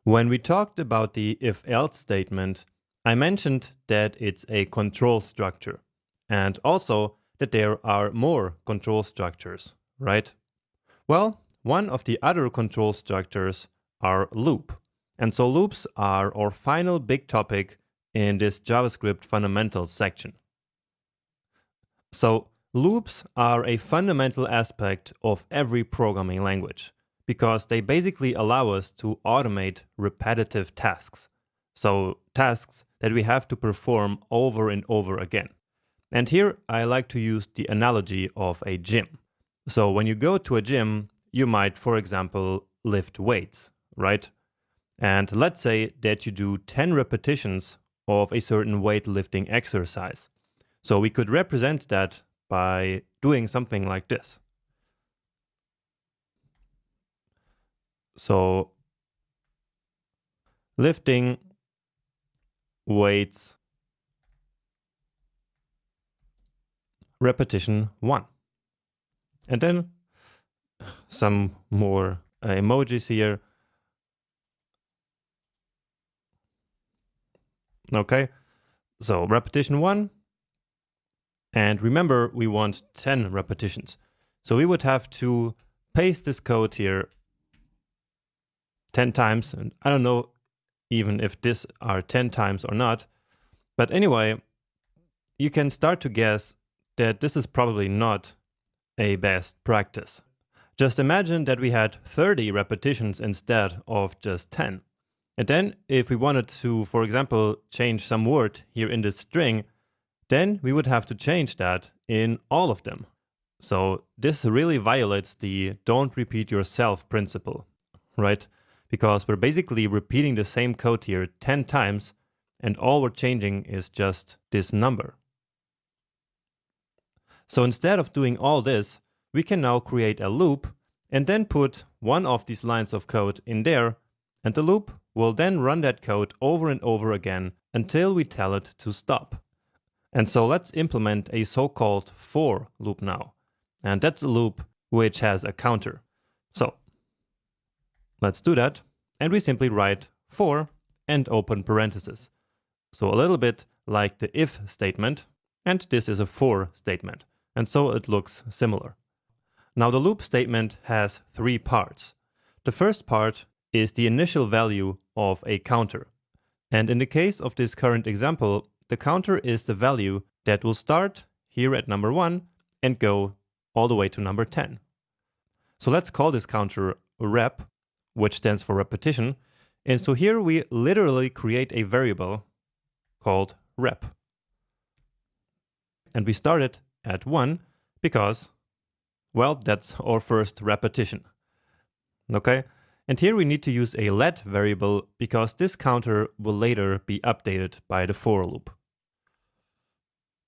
When we talked about the if-else statement, I mentioned that it's a control structure, and also that there are more control structures, right? Well, one of the other control structures are loop. And so loops are our final big topic in this JavaScript fundamentals section. So loops are a fundamental aspect of every programming language, because they basically allow us to automate repetitive tasks. So tasks that we have to perform over and over again. And here I like to use the analogy of a gym. So when you go to a gym, you might, for example, lift weights, right? And let's say that you do 10 repetitions of a certain weightlifting exercise. So we could represent that by doing something like this. So lifting weights repetition 1. And then some more emojis here. Okay, so repetition 1. And remember, we want 10 repetitions. So we would have to paste this code here 10 times. And I don't know even if this are 10 times or not. But anyway, you can start to guess that this is probably not a best practice. Just imagine that we had 30 repetitions instead of just 10. And then if we wanted to, for example, change some word here in this string, then we would have to change that in all of them. So this really violates the don't repeat yourself principle, right? Because we're basically repeating the same code here 10 times, and all we're changing is just this number. So instead of doing all this, we can now create a loop and then put one of these lines of code in there, and the loop will then run that code over and over again until we tell it to stop. And so let's implement a so-called for loop now. And that's a loop which has a counter. So let's do that. And we simply write for and open parentheses. So a little bit like the if statement, and this is a for statement. And so it looks similar. Now the loop statement has 3 parts. The first part is the initial value of a counter. And in the case of this current example, the counter is the value that will start here at number 1 and go all the way to number 10. So let's call this counter rep, which stands for repetition. And so here we literally create a variable called rep. And we start it at 1 because, well, that's our first repetition. Okay? And here we need to use a let variable because this counter will later be updated by the for loop.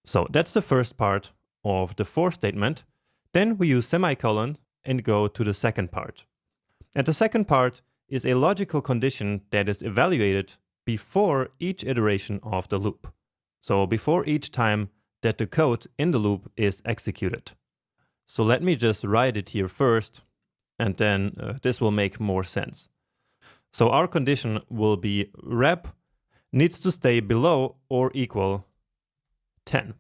So that's the first part of the for statement. Then we use semicolon and go to the second part. And the second part is a logical condition that is evaluated before each iteration of the loop. So before each time that the code in the loop is executed. So let me just write it here first, and then this will make more sense. So our condition will be rep needs to stay below or equal 10.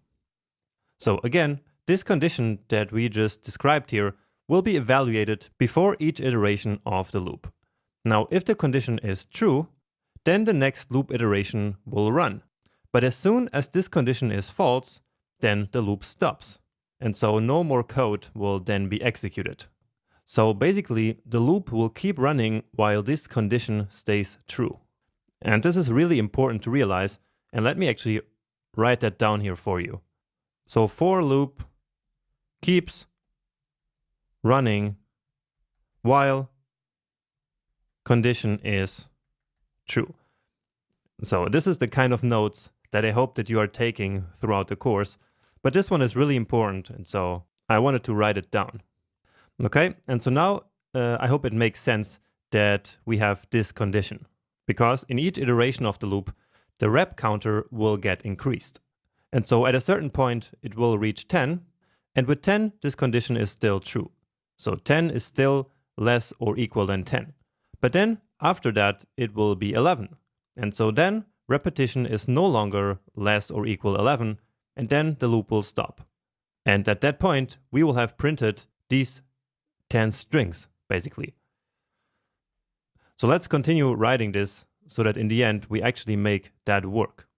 So again, this condition that we just described here will be evaluated before each iteration of the loop. Now, if the condition is true, then the next loop iteration will run. But as soon as this condition is false, then the loop stops. And so no more code will then be executed. So basically, the loop will keep running while this condition stays true. And this is really important to realize. And let me actually write that down here for you. So for loop keeps running while condition is true. So this is the kind of notes that I hope that you are taking throughout the course. But this one is really important, and so I wanted to write it down. Okay, and so now I hope it makes sense that we have this condition, because in each iteration of the loop, the rep counter will get increased. And so at a certain point, it will reach 10, and with 10, this condition is still true. So 10 is still less or equal than 10. But then after that it will be 11. And so then repetition is no longer less or equal 11, and then the loop will stop. And at that point, we will have printed these 10 strings, basically. So let's continue writing this so that in the end, we actually make that work.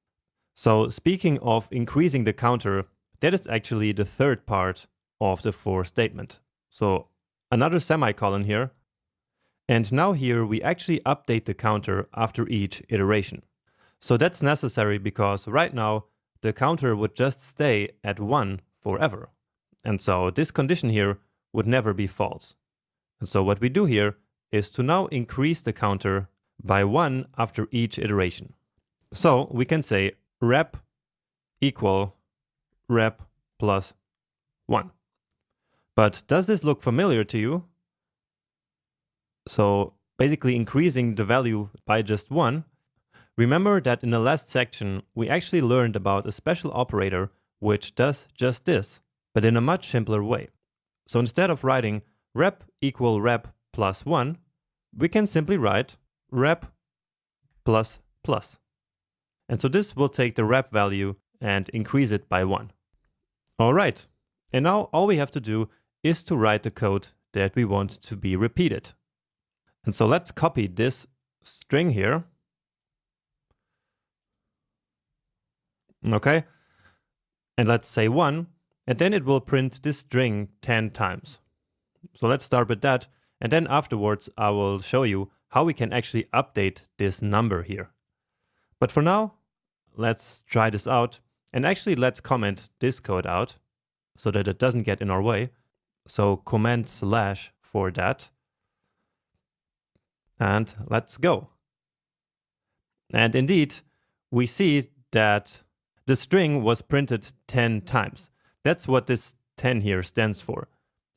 So speaking of increasing the counter, that is actually the third part of the for statement. So another semicolon here. And now here we actually update the counter after each iteration. So that's necessary because right now the counter would just stay at 1 forever. And so this condition here would never be false. And so what we do here is to now increase the counter by 1 after each iteration. So we can say rep equal rep plus 1. But does this look familiar to you? So basically increasing the value by just 1. Remember that in the last section, we actually learned about a special operator which does just this, but in a much simpler way. So instead of writing rep equal rep plus 1, we can simply write rep plus plus. And so this will take the rep value and increase it by 1. All right. And now all we have to do is to write the code that we want to be repeated. And so let's copy this string here. Okay. And let's say 1, and then it will print this string 10 times. So let's start with that. And then afterwards, I will show you how we can actually update this number here. But for now, let's try this out. And actually, let's comment this code out so that it doesn't get in our way. So comment / for that. And let's go. And indeed, we see that the string was printed 10 times. That's what this 10 here stands for.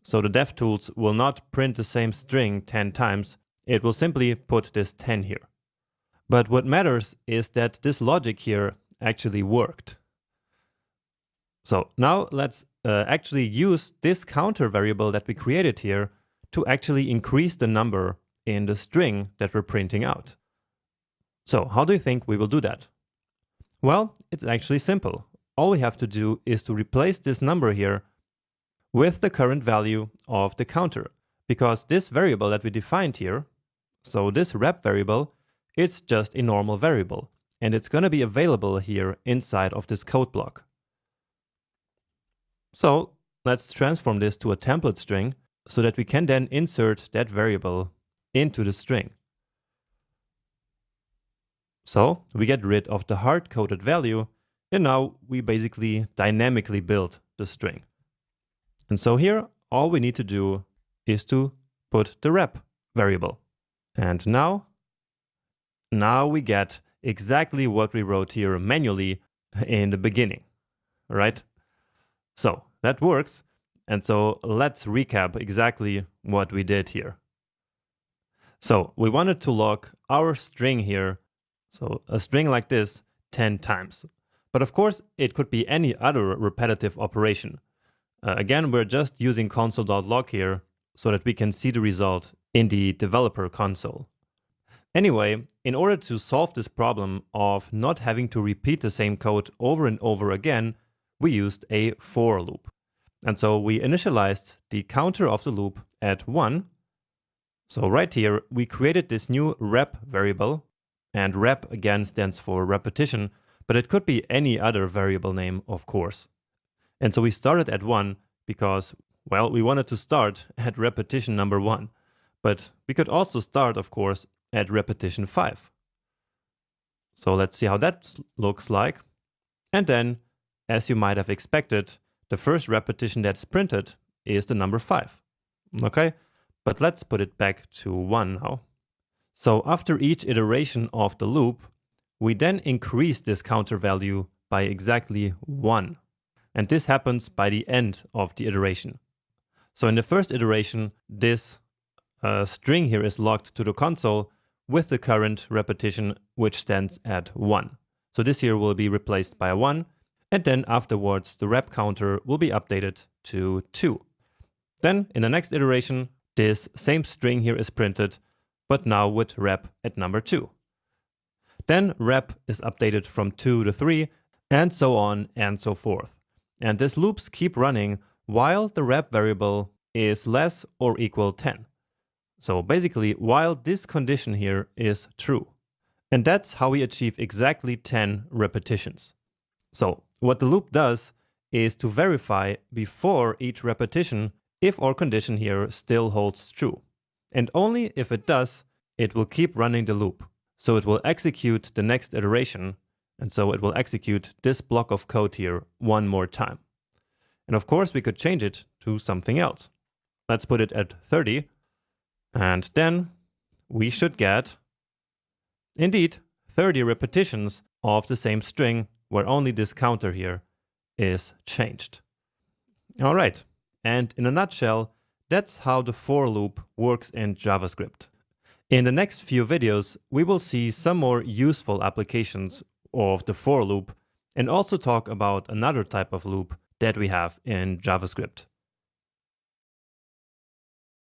So the DevTools will not print the same string 10 times. It will simply put this 10 here. But what matters is that this logic here actually worked. So now let's actually use this counter variable that we created here to actually increase the number in the string that we're printing out. So how do you think we will do that? Well, it's actually simple. All we have to do is to replace this number here with the current value of the counter, because this variable that we defined here, so this rep variable, it's just a normal variable, and it's going to be available here inside of this code block. So let's transform this to a template string so that we can then insert that variable into the string. So we get rid of the hard-coded value, and now we basically dynamically build the string. And so here, all we need to do is to put the rep variable. And now we get exactly what we wrote here manually in the beginning, right? So that works. And so let's recap exactly what we did here. So we wanted to log our string here, so a string like this, 10 times. But of course, it could be any other repetitive operation. Again, we're just using console.log here so that we can see the result in the developer console. Anyway, in order to solve this problem of not having to repeat the same code over and over again, we used a for loop. And so we initialized the counter of the loop at 1. So right here, we created this new rep variable, and rep again stands for repetition, but it could be any other variable name, of course. And so we started at 1 because, well, we wanted to start at repetition number 1. But we could also start, of course, at repetition 5. So let's see how that looks like. And then, as you might have expected, the first repetition that's printed is the number 5. Okay, but let's put it back to 1 now. So after each iteration of the loop, we then increase this counter value by exactly 1. And this happens by the end of the iteration. So in the first iteration, this string here is logged to the console with the current repetition, which stands at 1. So this here will be replaced by a 1. And then afterwards, the rep counter will be updated to 2. Then in the next iteration, this same string here is printed, but now with rep at number 2. Then rep is updated from 2 to 3, and so on and so forth. And these loops keep running while the rep variable is less or equal 10. So basically, while this condition here is true. And that's how we achieve exactly 10 repetitions. So what the loop does is to verify before each repetition if our condition here still holds true. And only if it does, it will keep running the loop. So it will execute the next iteration, and so it will execute this block of code here one more time. And of course, we could change it to something else. Let's put it at 30, and then we should get, indeed, 30 repetitions of the same string where only this counter here is changed. All right, and in a nutshell, that's how the for loop works in JavaScript. In the next few videos, we will see some more useful applications of the for loop and also talk about another type of loop that we have in JavaScript.